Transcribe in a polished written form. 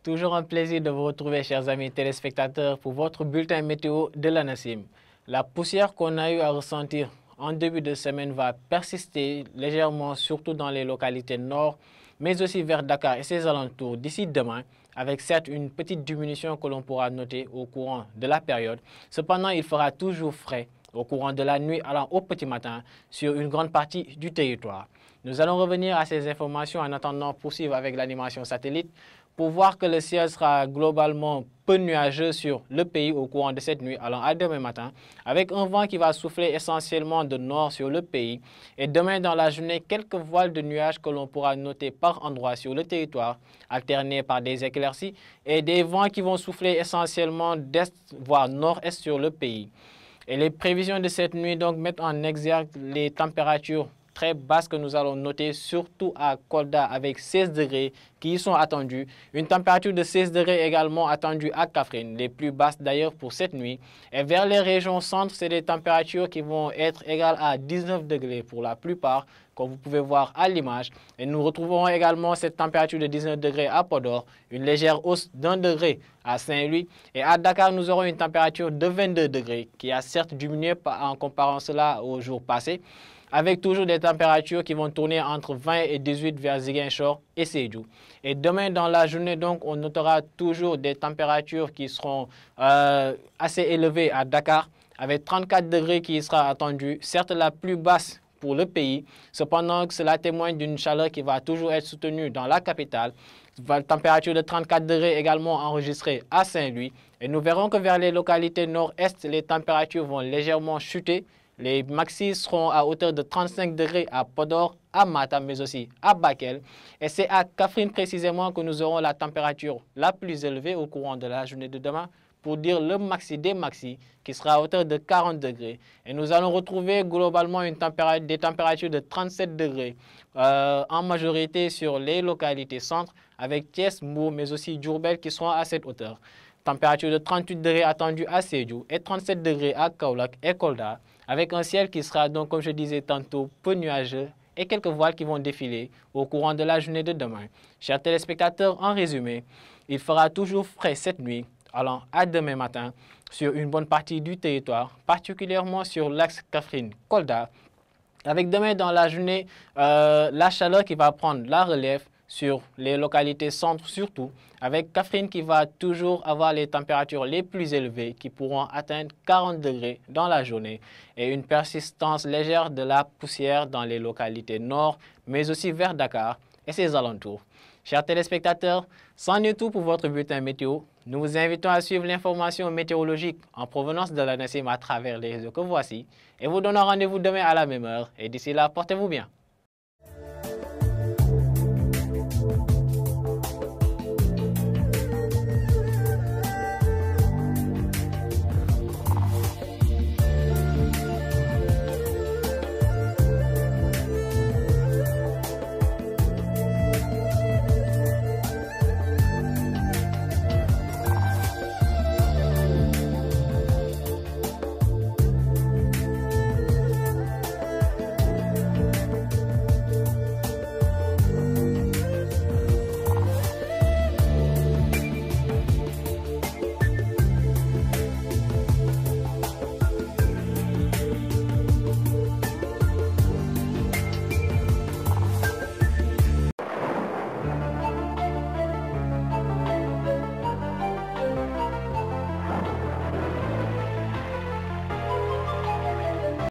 Toujours un plaisir de vous retrouver, chers amis téléspectateurs, pour votre bulletin météo de l'ANACIM. La poussière qu'on a eu à ressentir en début de semaine va persister légèrement, surtout dans les localités nord, mais aussi vers Dakar et ses alentours d'ici demain, avec certes une petite diminution que l'on pourra noter au courant de la période. Cependant, il fera toujours frais au courant de la nuit allant au petit matin sur une grande partie du territoire. Nous allons revenir à ces informations en attendant poursuivre avec l'animation satellite pour voir que le ciel sera globalement peu nuageux sur le pays au courant de cette nuit allant à demain matin, avec un vent qui va souffler essentiellement de nord sur le pays. Et demain dans la journée, quelques voiles de nuages que l'on pourra noter par endroits sur le territoire, alternés par des éclaircies et des vents qui vont souffler essentiellement d'est voire nord-est sur le pays. Et les prévisions de cette nuit donc mettent en exergue les températures très basses que nous allons noter, surtout à Kolda avec 16 degrés qui y sont attendus. Une température de 16 degrés également attendue à Kaffrine, les plus basses d'ailleurs pour cette nuit. Et vers les régions centre, c'est des températures qui vont être égales à 19 degrés pour la plupart, comme vous pouvez voir à l'image. Et nous retrouverons également cette température de 19 degrés à Podor, une légère hausse d'1 degré à Saint-Louis. Et à Dakar, nous aurons une température de 22 degrés qui a certes diminué en comparant cela au jour passé, avec toujours des températures qui vont tourner entre 20 et 18 vers Ziguinchor et Sédhiou. Et demain dans la journée, donc, on notera toujours des températures qui seront assez élevées à Dakar, avec 34 degrés qui sera attendu, certes la plus basse pour le pays. Cependant, cela témoigne d'une chaleur qui va toujours être soutenue dans la capitale. La température de 34 degrés également enregistrée à Saint-Louis. Et nous verrons que vers les localités nord-est, les températures vont légèrement chuter. Les maxis seront à hauteur de 35 degrés à Podor, à Matam, mais aussi à Bakel. Et c'est à Kaffrine précisément que nous aurons la température la plus élevée au courant de la journée de demain, pour dire le maxi des maxis, qui sera à hauteur de 40 degrés. Et nous allons retrouver globalement des températures de 37 degrés en majorité sur les localités centres, avec Thiès, Mbour, mais aussi Diourbel qui seront à cette hauteur. Température de 38 degrés attendue à Sédhiou et 37 degrés à Kaolack et Kolda, avec un ciel qui sera donc, comme je disais tantôt, peu nuageux et quelques voiles qui vont défiler au courant de la journée de demain. Chers téléspectateurs, en résumé, il fera toujours frais cette nuit, allant à demain matin sur une bonne partie du territoire, particulièrement sur l'axe Kaffrine-Kolda, avec demain dans la journée la chaleur qui va prendre la relève sur les localités centres surtout, avec Kaffrine qui va toujours avoir les températures les plus élevées qui pourront atteindre 40 degrés dans la journée et une persistance légère de la poussière dans les localités nord, mais aussi vers Dakar et ses alentours. Chers téléspectateurs, c'en est tout pour votre bulletin météo. Nous vous invitons à suivre l'information météorologique en provenance de l'ANACIM à travers les réseaux que voici et vous donnons rendez-vous demain à la même heure. Et d'ici là, portez-vous bien.